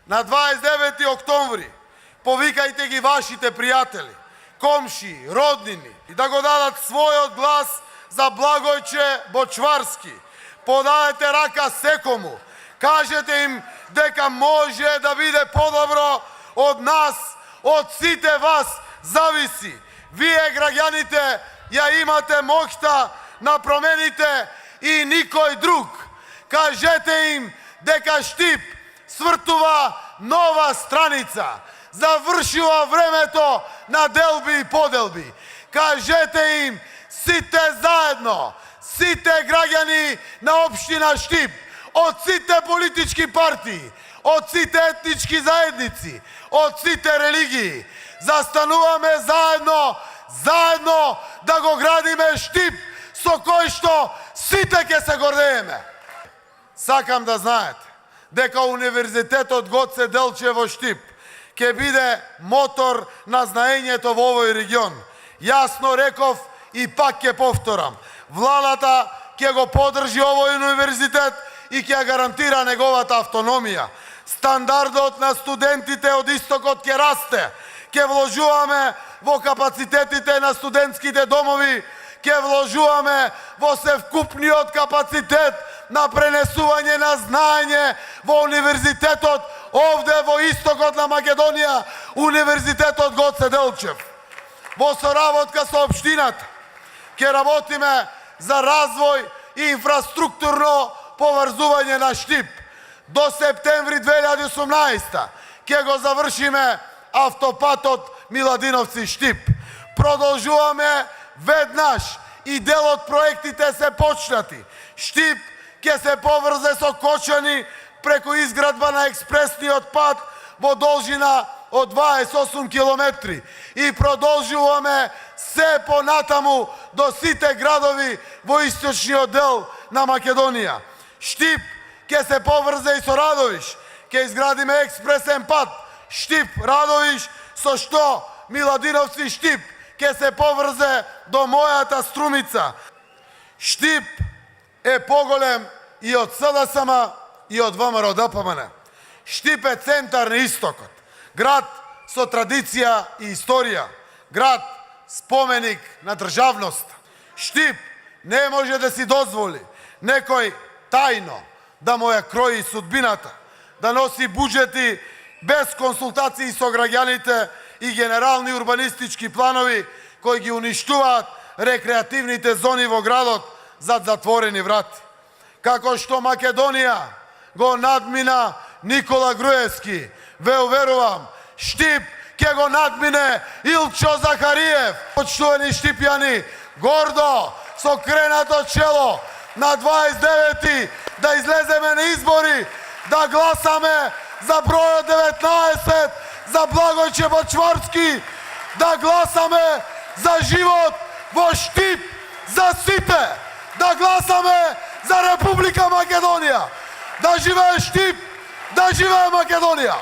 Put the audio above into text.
На 29 октомври повикајте ги вашите пријатели, комши, роднини и да го дадат својот глас за Благојче Бочварски. Подадете рака секому, кажете им дека може да биде подобро од нас, од сите вас зависи. Вие граѓаните ја имате моќта на промените и никој друг. Кажете им дека Штип свртува нова страница. Завршува времето на делби и поделби. Кажете им сите заедно, сите граѓани на општина Штип, од сите политички партии, од сите етнички заедници, од сите религии, застануваме заедно да го градиме Штип со кој што сите ќе се гордееме. Сакам да знаете дека Универзитетот Гоце Делчев во Штип ќе биде мотор на знаењето во овој регион. Јасно реков и пак ќе повторам. Владата ќе го поддржи овој универзитет и ќе гарантира неговата автономија. Стандардот на студентите од истокот ќе расте. Ќе вложуваме во капацитетите на студентските домови, ќе вложуваме во севкупниот капацитет на пренесување на знаење во универзитетот овде во истокот на Македонија, Универзитетот Гоце Делчев. Во соработка со општината ќе работиме за развој и инфраструктурно поврзување на Штип. До септември 2018 ќе го завршиме автопатот Миладиновци-Штип. Продолжуваме веднаш и дел од проектите се почнати. Штип ќе се поврзе со Кочани преку изградба на експресниот пат во должина од 28 километри и продолжуваме се понатаму до сите градови во источниот дел на Македонија. Штип ќе се поврзе и со Радовиш. Ќе изградиме експресен пат Штип-Радовиш, со што Миладиновци-Штип ќе се поврзе до мојата Струмица. Штип е поголем и од СДСМ и од ВМРО-ДПМН. Штип е центар на истокот. Град со традиција и историја. Град споменик на државност. Штип не може да си дозволи некој тајно да му ја крои судбината, да носи буџети без консултации со граѓаните и генерални урбанистички планови кои ги уништуваат рекреативните зони во градот зад затворени врати. Како што Македонија го надмина Никола Груевски, ве уверувам, Штип ќе го надмине Илчо Захариев. Почтувани штипјани, гордо, со кренато чело, на 29 да излеземе на избори, да гласаме за бројот 19, за Благојче Бочварски, да гласаме за живот во Штип, за сите, да гласаме за Република Македонија. Да живее Штип, да живее Македонија!